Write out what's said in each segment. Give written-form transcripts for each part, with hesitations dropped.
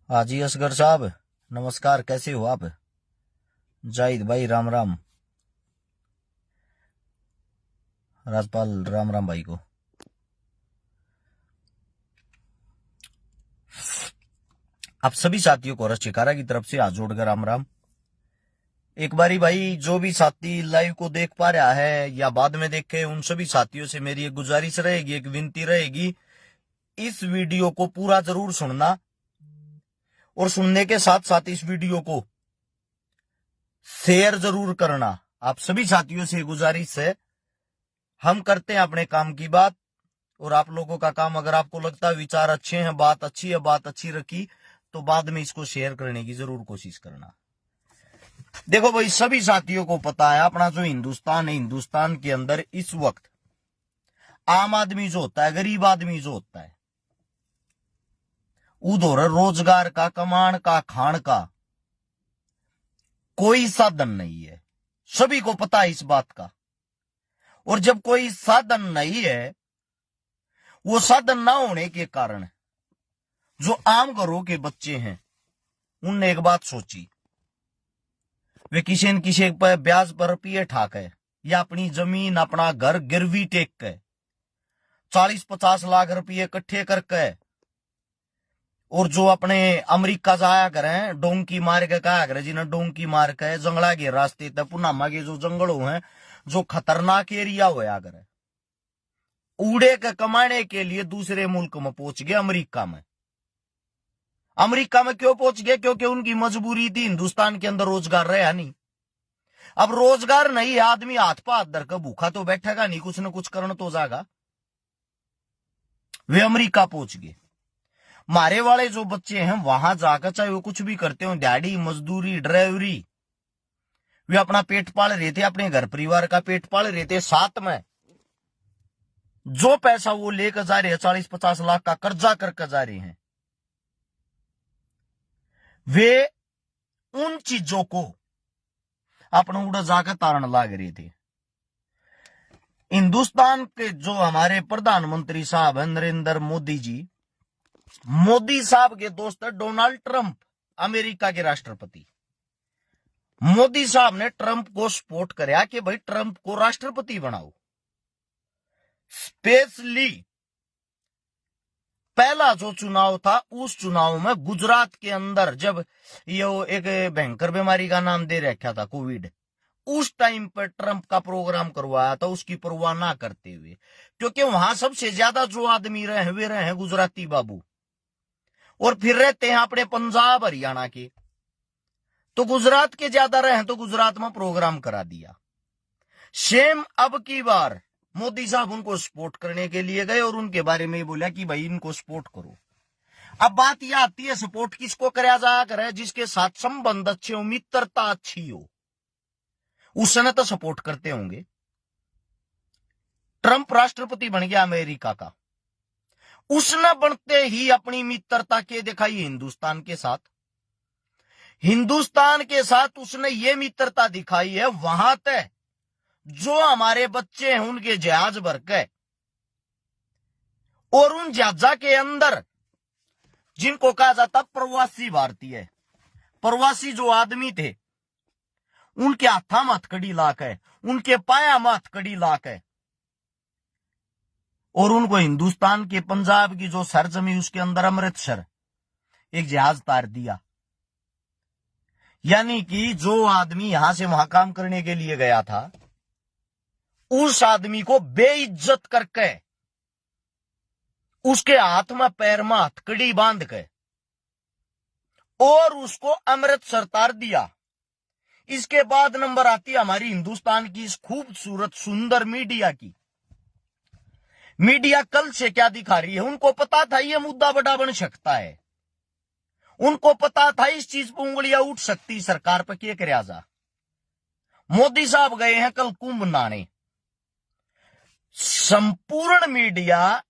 हाजी असगर साहब, नमस्कार। कैसे हो आप? जाहिद भाई राम राम। राजपाल राम राम भाई को। आप सभी साथियों को रस शिकारा की तरफ से हाथ जोड़कर राम राम। एक बारी भाई, जो भी साथी लाइव को देख पा रहा है या बाद में देखे, उन सभी साथियों से मेरी एक गुजारिश रहेगी, एक विनती रहेगी, इस वीडियो को पूरा जरूर सुनना और सुनने के साथ साथ इस वीडियो को शेयर जरूर करना। आप सभी साथियों से गुजारिश है। हम करते हैं अपने काम की बात, और आप लोगों का काम, अगर आपको लगता है विचार अच्छे हैं, बात अच्छी है, बात अच्छी रखी, तो बाद में इसको शेयर करने की जरूर कोशिश करना। देखो भाई, सभी साथियों को पता है अपना जो हिंदुस्तान है, हिंदुस्तान के अंदर इस वक्त आम आदमी जो होता है, गरीब आदमी जो होता है, उधर रोजगार का, कमाण का, खान का कोई साधन नहीं है। सभी को पता है इस बात का। और जब कोई साधन नहीं है, वो साधन ना होने के कारण जो आम घरों के बच्चे हैं, उनने एक बात सोची, वे किसी न किसी पर ब्याज पर रुपये ठाके या अपनी जमीन, अपना घर गिरवी टेक के 40-50 लाख रुपये इकट्ठे करके, और जो अपने अमेरिका जाया करें, डोंकी मार के कहा करे, जिन्हें डोंकी मार के जंगला के रास्ते तक, पुनामा के जो जंगलों हैं, जो खतरनाक एरिया होया करे, उड़े के कमाने के लिए दूसरे मुल्क में पहुंच गए, अमेरिका में। अमेरिका में क्यों पहुंच गए? क्योंकि उनकी मजबूरी थी, हिंदुस्तान के अंदर रोजगार रहा नहीं। अब रोजगार नहीं है, आदमी हाथ पा हाथ धर कर भूखा तो बैठेगा नहीं, कुछ न कुछ करना तो जाएगा। वे अमेरिका पहुंच गए। मारे वाले जो बच्चे हैं वहां जाकर, चाहे वो कुछ भी करते हो, दिहाड़ी मजदूरी, ड्राइवरी, वे अपना पेट पाल रहे थे, अपने घर परिवार का पेट पाल रहे थे। साथ में जो पैसा वो लेकर जा रहे हैं, 40-50 लाख का कर्जा करके जा रहे हैं, वे उन चीजों को अपना उड़ा जाकर तारण लाग रहे थे। हिंदुस्तान के जो हमारे प्रधानमंत्री साहब हैं, नरेंद्र मोदी जी, मोदी साहब के दोस्त है डोनाल्ड ट्रंप, अमेरिका के राष्ट्रपति। मोदी साहब ने ट्रंप को सपोर्ट कराया कि भाई ट्रंप को राष्ट्रपति बनाओ। स्पेशली पहला जो चुनाव था, उस चुनाव में गुजरात के अंदर जब ये एक भयंकर बीमारी का नाम दे रखा था, कोविड, उस टाइम पर ट्रंप का प्रोग्राम करवाया था, उसकी परवाह ना करते हुए। क्योंकि वहां सबसे ज्यादा जो आदमी रहे वे रहे हैं गुजराती बाबू, और फिर रहते हैं अपने पंजाब हरियाणा के, तो गुजरात के ज्यादा रहे हैं, तो गुजरात में प्रोग्राम करा दिया। सेम अब की बार मोदी साहब उनको सपोर्ट करने के लिए गए और उनके बारे में बोला कि भाई इनको सपोर्ट करो। अब बात यह आती है, सपोर्ट किसको कराया जाया करे? जिसके साथ संबंध अच्छे हो, मित्रता अच्छी हो, उसने तो सपोर्ट करते होंगे। ट्रंप राष्ट्रपति बन गया अमेरिका का, उसने बनते ही अपनी मित्रता के दिखाई हिंदुस्तान के साथ। हिंदुस्तान के साथ उसने ये मित्रता दिखाई है, वहां तक जो हमारे बच्चे हैं उनके जहाज भर के, और उन जहाजा के अंदर जिनको कहा जाता प्रवासी भारतीय, प्रवासी जो आदमी थे, उनके हाथा में हथकड़ी लाके, उनके पाया में हथकड़ी लाके, और उनको हिंदुस्तान के पंजाब की जो सरजमी, उसके अंदर अमृतसर एक जहाज तार दिया। यानी कि जो आदमी यहां से वहां काम करने के लिए गया था, उस आदमी को बेइज्जत करके, उसके हाथ में पैर में हथकड़ी बांध के, और उसको अमृतसर तार दिया। इसके बाद नंबर आती है हमारी हिंदुस्तान की इस खूबसूरत सुंदर मीडिया की। मीडिया कल से क्या दिखा रही है? उनको पता था यह मुद्दा बड़ा बन सकता है, उनको पता था इस चीज पर उंगलियां उठ सकती सरकार पर, क्या करे जा। मोदी साहब गए हैं कल कुंभ नहाने, संपूर्ण मीडिया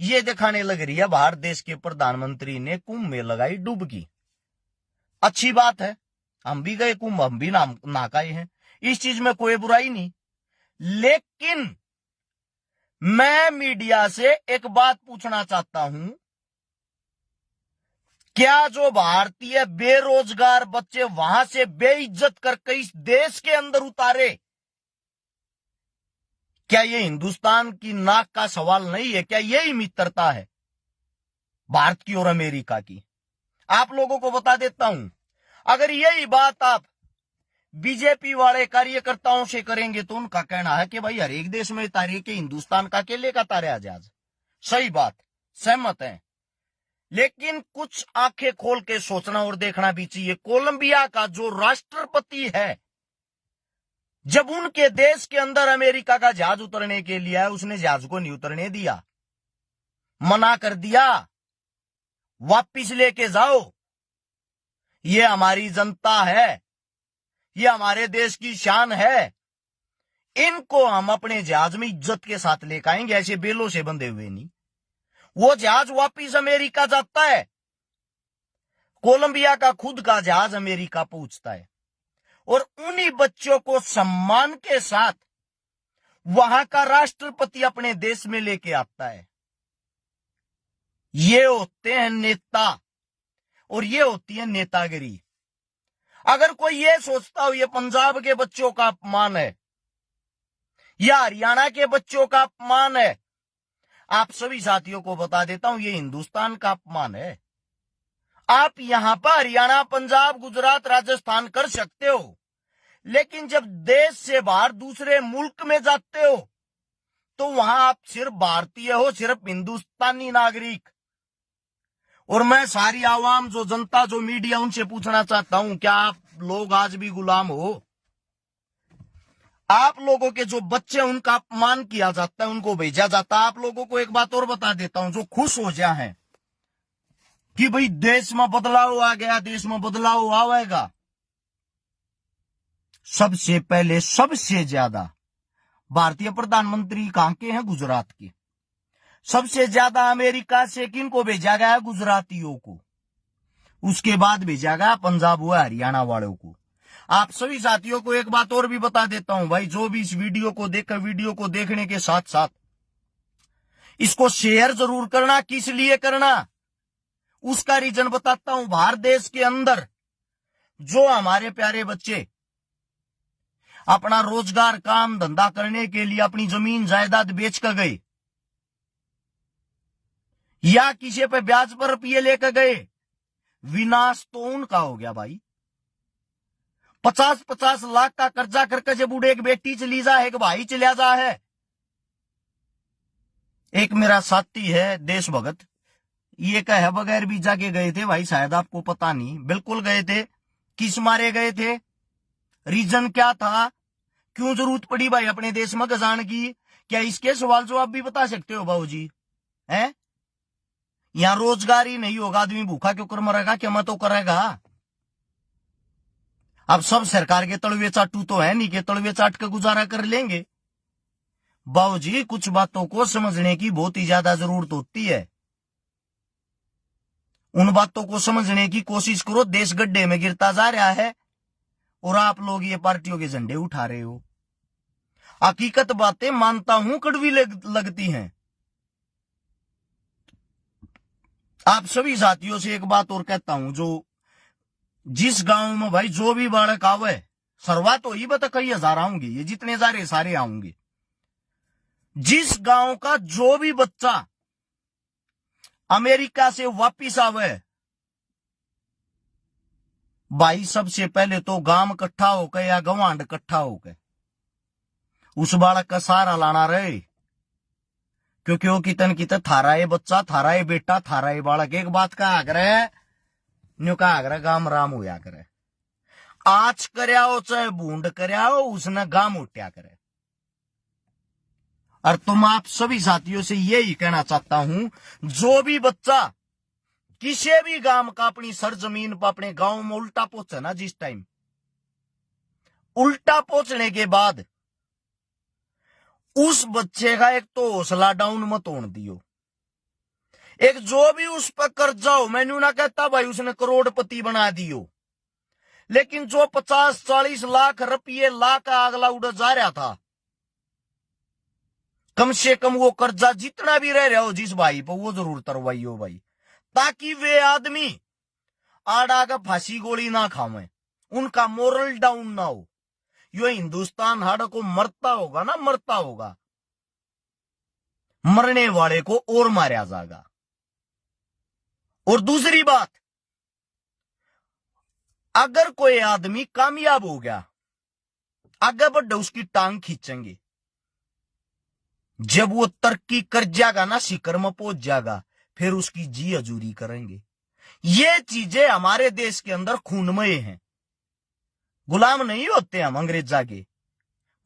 ये दिखाने लग रही है भारत देश के प्रधानमंत्री ने कुंभ में लगाई डुबकी। अच्छी बात है, हम भी गए कुंभ, हम भी नहाए हैं, इस चीज में कोई बुराई नहीं। लेकिन मैं मीडिया से एक बात पूछना चाहता हूं क्या जो भारतीय बेरोजगार बच्चे वहां से बेइज्जत करके इस देश के अंदर उतारे, क्या ये हिंदुस्तान की नाक का सवाल नहीं है? क्या यही मित्रता है भारत की और अमेरिका की? आप लोगों को बता देता हूं, अगर यही बात आप बीजेपी वाले कार्यकर्ताओं से करेंगे तो उनका कहना है कि भाई हर एक देश में तारे के हिंदुस्तान का अकेले का तारे आजाद। सही बात, सहमत है, लेकिन कुछ आंखें खोल के सोचना और देखना भी चाहिए। कोलंबिया का जो राष्ट्रपति है, जब उनके देश के अंदर अमेरिका का जहाज उतरने के लिए आया, उसने जहाज को नहीं उतरने दिया, मना कर दिया, वापिस लेके जाओ, ये हमारी जनता है, ये हमारे देश की शान है, इनको हम अपने जहाज में इज्जत के साथ लेकर आएंगे, ऐसे बेलों से बंधे हुए नहीं। वो जहाज वापिस अमेरिका जाता है, कोलंबिया का खुद का जहाज अमेरिका पहुंचता है, और उन्हीं बच्चों को सम्मान के साथ वहां का राष्ट्रपति अपने देश में लेके आता है। ये होते हैं नेता, और ये होती है नेतागिरी। अगर कोई ये सोचता हो ये पंजाब के बच्चों का अपमान है या हरियाणा के बच्चों का अपमान है, आप सभी साथियों को बता देता हूं, ये हिंदुस्तान का अपमान है। आप यहां पर हरियाणा, पंजाब, गुजरात, राजस्थान कर सकते हो, लेकिन जब देश से बाहर दूसरे मुल्क में जाते हो तो वहां आप सिर्फ भारतीय हो, सिर्फ हिंदुस्तानी नागरिक। और मैं सारी आवाम, जो जनता, जो मीडिया, उनसे पूछना चाहता हूं, क्या आप लोग आज भी गुलाम हो? आप लोगों के जो बच्चे, उनका अपमान किया जाता है, उनको भेजा जाता है। आप लोगों को एक बात और बता देता हूं, जो खुश हो जाए हैं कि भाई देश में बदलाव आ गया, देश में बदलाव आएगा, सबसे पहले सबसे ज्यादा भारतीय प्रधानमंत्री कहां के हैं? गुजरात के। सबसे ज्यादा अमेरिका से किनको भेजा गया? गुजरातियों को। उसके बाद भेजा गया पंजाब व हरियाणा वालों को। आप सभी साथियों को एक बात और भी बता देता हूं, भाई जो भी इस वीडियो को देखकर, वीडियो को देखने के साथ साथ इसको शेयर जरूर करना। किस लिए करना, उसका रीजन बताता हूं। भारत देश के अंदर जो हमारे प्यारे बच्चे अपना रोजगार, काम धंधा करने के लिए अपनी जमीन जायदाद बेच कर गए, या किसी पे ब्याज पर रुपये लेकर गए, विनाश तो उनका हो गया भाई। 50-50 लाख का कर्जा करके जब उड़े, एक बेटी चली जा है, एक भाई चला जा है। एक मेरा साथी है देश भगत, ये कहे बगैर वीजा के गए थे भाई, शायद आपको पता नहीं, बिल्कुल गए थे। किस मारे गए थे? रीजन क्या था? क्यों जरूरत पड़ी भाई अपने देश में गजान की? क्या इसके सवाल जवाब भी बता सकते हो बाबूजी? हैं? यहां रोजगार ही नहीं होगा, आदमी भूखा क्यों कर मरेगा? क्या मत तो करेगा? अब सब सरकार के तलवे चाटू तो है नहीं कि तलवे चाट के गुजारा कर लेंगे। बाबूजी कुछ बातों को समझने की बहुत ही ज्यादा जरूरत होती है। उन बातों को समझने की कोशिश करो। देश गड्ढे में गिरता जा रहा है और आप लोग ये पार्टियों के झंडे उठा रहे हो। हकीकत बातें मानता हूं कड़वी लगती हैं। आप सभी साथियों से एक बात और कहता हूं, जो जिस गांव में भाई जो भी बालक आवे, सरवा तो ही बता कई हजार आऊंगे, ये जितने सारे आऊंगे। जिस गांव का जो भी बच्चा अमेरिका से वापिस आवे भाई, सबसे पहले तो गांव इकट्ठा होकर या गवांड इकट्ठा होकर उस बालक का सहारा लाना रहे, क्योंकि वो कितन कितन थारा ये बच्चा, थारा ये बेटा, थारा ये बालक। एक बात का आग्रह न्यू का आग्रह गाम राम होया करे। आज करया हो चाहे बूंद करया हो, उसने गाम उठ्या करे। और तुम आप सभी साथियों से यही कहना चाहता हूं, जो भी बच्चा किसी भी गांव का अपनी सरजमीन पर, अपने गांव में उल्टा पहुंचे ना, जिस टाइम उल्टा पहुंचने के बाद उस बच्चे का एक तो हौसला डाउन मत होने दियो। एक जो भी उस पर कर्जा हो, मैंने ना कहता भाई उसने करोड़पति बना दियो, लेकिन जो 50-40 लाख रुपये लाख अगला उड़ जा रहा था, कम से कम वो कर्जा जितना भी रह रहा हो जिस भाई पर, वो जरूर तरवाइयो भाई, ताकि वे आदमी आड़ा का फांसी गोली ना खावे, उनका मोरल डाउन ना हो। यो हिंदुस्तान हाड़ को मरता होगा ना, मरता होगा, मरने वाले को और मारा जाएगा। और दूसरी बात, अगर कोई आदमी कामयाब हो गया, आगे बढ़े उसकी टांग खींचेंगे। जब वो तरक्की कर जाएगा ना, शिखर में पहुंच जाएगा, फिर उसकी जी हजूरी करेंगे। ये चीजें हमारे देश के अंदर खूनमय हैं। गुलाम नहीं होते हम अंग्रेजा के।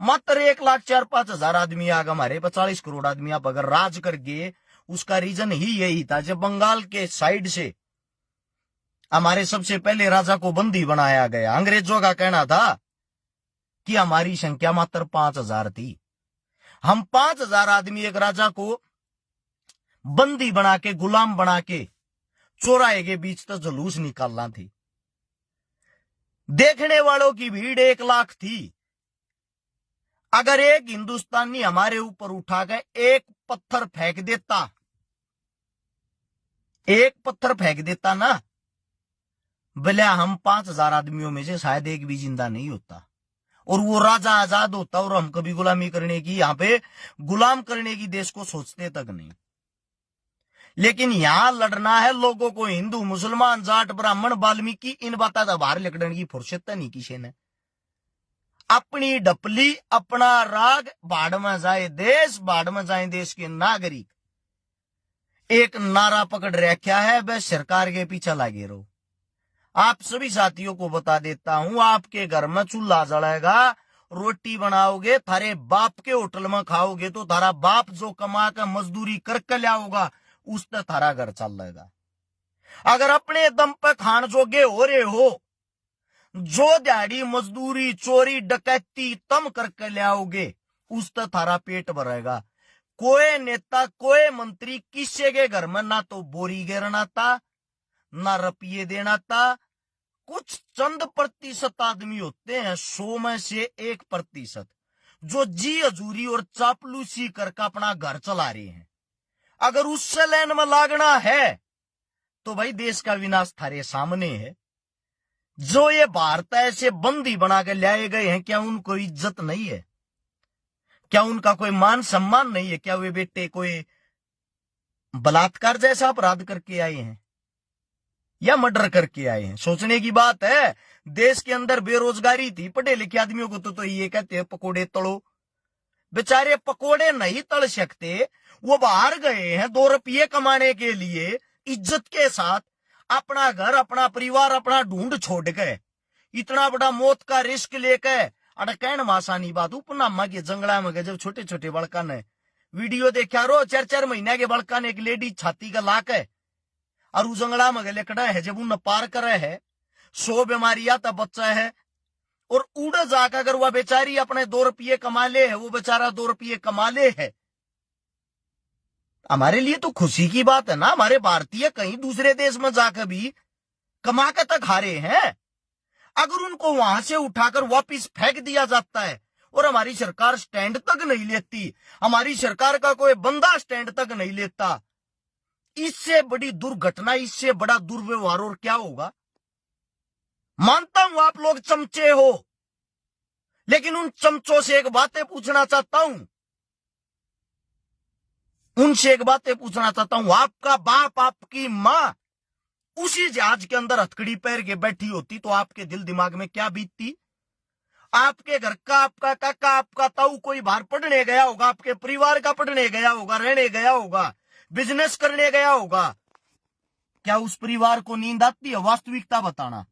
मात्र 1,04,5,000 आदमी आ गए, हमारे 40 करोड़ आदमी आप अगर राज कर गए, उसका रीजन ही यही था। जब बंगाल के साइड से हमारे सबसे पहले राजा को बंदी बनाया गया, अंग्रेजों का कहना था कि हमारी संख्या मात्र 5,000 थी, हम 5,000 आदमी एक राजा को बंदी बना के, गुलाम बना के चौराहे के बीच तो जुलूस निकालना थी। देखने वालों की भीड़ 1 लाख थी। अगर एक हिंदुस्तानी हमारे ऊपर उठा के एक पत्थर फेंक देता, एक पत्थर फेंक देता ना, भले हम 5,000 आदमियों में से शायद एक भी जिंदा नहीं होता, और वो राजा आजाद होता, और हम कभी गुलामी करने की, यहां पे गुलाम करने की देश को सोचते तक नहीं। लेकिन यहां लड़ना है लोगों को, हिंदू मुसलमान जाट ब्राह्मण वाल्मीकि, इन बातों का बाहर लकड़ने की फुर्सत नहीं किसी ने। अपनी डपली अपना राग, बाढ़ में जाए देश, बाढ़ में जाए देश के नागरिक। एक नारा पकड़ रखा है, वह सरकार के पीछे लगे रहो। आप सभी साथियों को बता देता हूं, आपके घर में चूल्हा जलेगा, रोटी बनाओगे, थारे बाप के होटल में खाओगे, तो थारा बाप जो कमा कर मजदूरी करके लाओगा, उससे थारा घर चलेगा। अगर अपने दम पर खान जोगे हो रहे हो, जो दिहाड़ी मजदूरी चोरी डकैती तम करके लाओगे, उससे थारा पेट भरेगा। कोई नेता कोई मंत्री किसी के घर में ना तो बोरी गिरना था, ना रुपये देना था। कुछ चंद प्रतिशत आदमी होते हैं, 100 में से 1%, जो जी हजूरी और चापलूसी करके अपना घर चला रहे हैं। अगर उससे लाइन में लागना है तो भाई देश का विनाश थारे सामने है। जो ये भारत ऐसे बंदी बना के लाए गए हैं, क्या उनको इज्जत नहीं है? क्या उनका कोई मान सम्मान नहीं है? क्या वे बेटे कोई बलात्कार जैसा अपराध करके आए हैं या मर्डर करके आए हैं? सोचने की बात है। देश के अंदर बेरोजगारी थी, पढ़े लिखे आदमियों को तो ये कहते हैं पकोड़े तलो। बेचारे पकोड़े नहीं तल सकते, वो बाहर गए हैं 2 रुपये कमाने के लिए, इज्जत के साथ अपना घर अपना परिवार अपना ढूंढ छोड़ गए, इतना बड़ा मौत का रिस्क लेके। अरे कहन आसानी बात, उपनामा के जंगला में गए, जब छोटे छोटे बड़का ने वीडियो देखा रो, 4-4 महीने के बड़का ने एक लेडी छाती का लाक है, और उस जंगला में गले कड़ा है, जब उन पार करे है 100 बीमारियां तब बच्चा है, और उड़ जाकर अगर वह बेचारी अपने 2 रुपये कमा ले है, वो बेचारा 2 रुपये कमा ले है, हमारे लिए तो खुशी की बात है ना। हमारे भारतीय कहीं दूसरे देश में जाकर भी कमा कर तक हारे हैं। अगर उनको वहां से उठाकर वापिस फेंक दिया जाता है और हमारी सरकार स्टैंड तक नहीं लेती, हमारी सरकार का कोई बंदा स्टैंड तक नहीं लेता, इससे बड़ी दुर्घटना, इससे बड़ा दुर्व्यवहार और क्या होगा? मानता हूं आप लोग चमचे हो, लेकिन उन चमचों से एक बातें पूछना चाहता हूं, उनसे एक बातें पूछना चाहता हूं। आपका बाप आपकी मां उसी जहाज के अंदर हथकड़ी पैर के बैठी होती तो आपके दिल दिमाग में क्या बीतती? आपके घर का आपका काका आपका ताऊ कोई बाहर पढ़ने गया होगा, आपके परिवार का पढ़ने गया होगा, रहने गया होगा, बिजनेस करने गया होगा, क्या उस परिवार को नींद आती है? वास्तविकता बताना।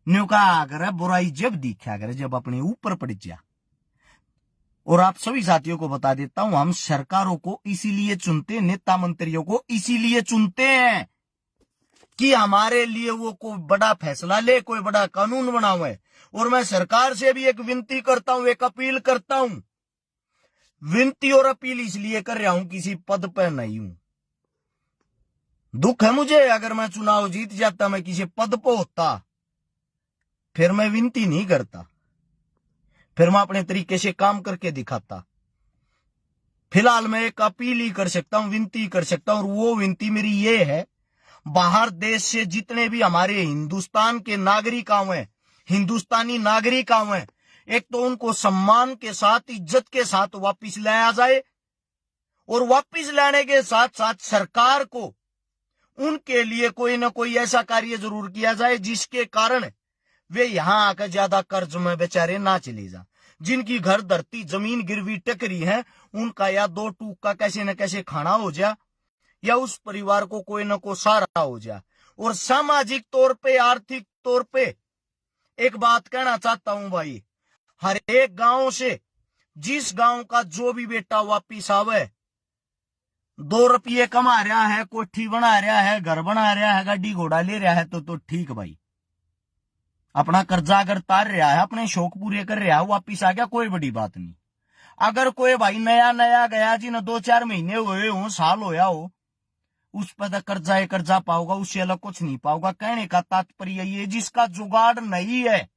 न्यू कहा करे बुराई जब दिखा करे जब अपने ऊपर पड़ जा। और आप सभी साथियों को बता देता हूं, हम सरकारों को इसीलिए चुनते, नेता मंत्रियों को इसीलिए चुनते हैं कि हमारे लिए वो कोई बड़ा फैसला ले, कोई बड़ा कानून बनावे। और मैं सरकार से भी एक विनती करता हूं, एक अपील करता हूं। विनती और अपील इसलिए कर रहा हूं, किसी पद पर नहीं हूं। दुख है मुझे, अगर मैं चुनाव जीत जाता, मैं किसी पद पर होता, फिर मैं विनती नहीं करता, फिर मैं अपने तरीके से काम करके दिखाता। फिलहाल मैं एक अपील ही कर सकता हूं, विनती कर सकता हूं, और वो विनती मेरी ये है, बाहर देश से जितने भी हमारे हिंदुस्तान के नागरिक आए, हिंदुस्तानी नागरिक आए, एक तो उनको सम्मान के साथ, इज्जत के साथ वापिस लाया जाए, और वापिस लाने के साथ साथ सरकार को उनके लिए कोई ना कोई ऐसा कार्य जरूर किया जाए जिसके कारण वे यहां आकर ज्यादा कर्ज में बेचारे ना चले जा। जिनकी घर धरती जमीन गिरवी टकरी है, उनका या दो टूक का कैसे न कैसे खाना हो जाए, या उस परिवार को कोई न कोई सहारा हो जाए। और सामाजिक तौर पे, आर्थिक तौर पे एक बात कहना चाहता हूं भाई, हर एक गांव से जिस गांव का जो भी बेटा वापिस आवे, 2 रुपये कमा रहा है, कोठी बना रहा है, घर बना रहा है, गाड़ी घोड़ा ले रहा है, तो ठीक भाई, अपना कर्जा अगर तार रहा है, अपने शौक पूरे कर रहा है, वापिस आ गया, कोई बड़ी बात नहीं। अगर कोई भाई नया नया गया जिन्हें 2-4 महीने हुए हो, साल होया हो, उस पर कर्जा पाओगा, उससे अलग कुछ नहीं पाओगा। कहने का तात्पर्य ये, जिसका जुगाड़ नहीं है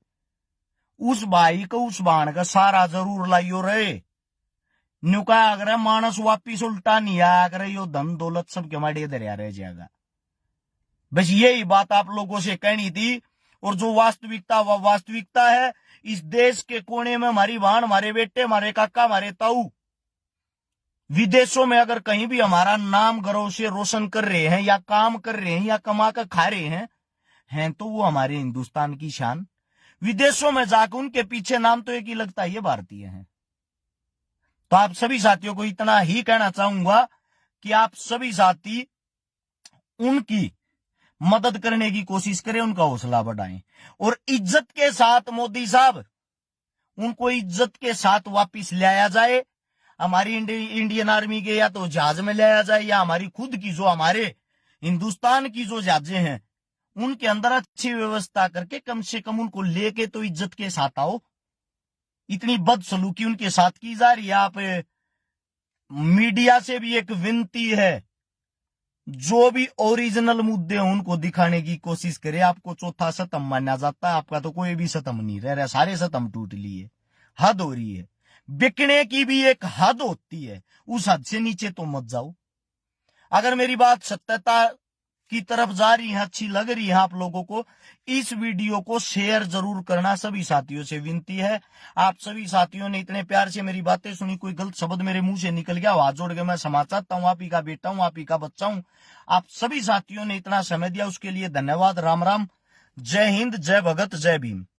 उस भाई को, उस बहन का सारा जरूर लाइयो रहे। नुका अगर मानस वापिस उल्टा नहीं आया अगर यो धन दौलत सबके माड़े दरिया रह जाएगा। बस यही बात आप लोगों से कहनी थी। और जो वास्तविकता, वह वास्तविकता है। इस देश के कोने में हमारी बहन, हमारे बेटे, हमारे काका, हमारे ताऊ विदेशों में अगर कहीं भी हमारा नाम गर्व से रोशन कर रहे हैं, या काम कर रहे हैं, या कमा कर खा रहे हैं तो वो हमारे हिंदुस्तान की शान। विदेशों में जाकर उनके पीछे नाम तो एक ही लगता है, ये भारतीय हैं। तो आप सभी साथियों को इतना ही कहना चाहूंगा कि आप सभी साथी उनकी मदद करने की कोशिश करें, उनका हौसला बढ़ाएं, और इज्जत के साथ मोदी साहब, उनको इज्जत के साथ वापिस लाया जाए। हमारी इंडियन आर्मी के या तो जहाज में लाया जाए, या हमारी खुद की जो हमारे हिंदुस्तान की जो जहाजें हैं उनके अंदर अच्छी व्यवस्था करके कम से कम उनको लेके तो इज्जत के साथ आओ। इतनी बदसलूकी उनके साथ की जा रही है। आप मीडिया से भी एक विनती है, जो भी ओरिजिनल मुद्दे हैं उनको दिखाने की कोशिश करें। आपको चौथा सतम माना जाता है, आपका तो कोई भी सतम नहीं रह रहा, सारे सतम टूट लिए, हद हो रही है। बिकने की भी एक हद होती है, उस हद से नीचे तो मत जाओ। अगर मेरी बात सत्यता की तरफ जा रही है, अच्छी लग रही है आप लोगों को, इस वीडियो को शेयर जरूर करना। सभी साथियों से विनती है। आप सभी साथियों ने इतने प्यार से मेरी बातें सुनी, कोई गलत शब्द मेरे मुंह से निकल गया, हाथ जोड़ के मैं क्षमा चाहता हूं। आप ही का बेटा हूं, आप ही का बच्चा हूं। आप सभी साथियों ने इतना समय दिया, उसके लिए धन्यवाद। राम राम, जय हिंद, जय भगत, जय भीम।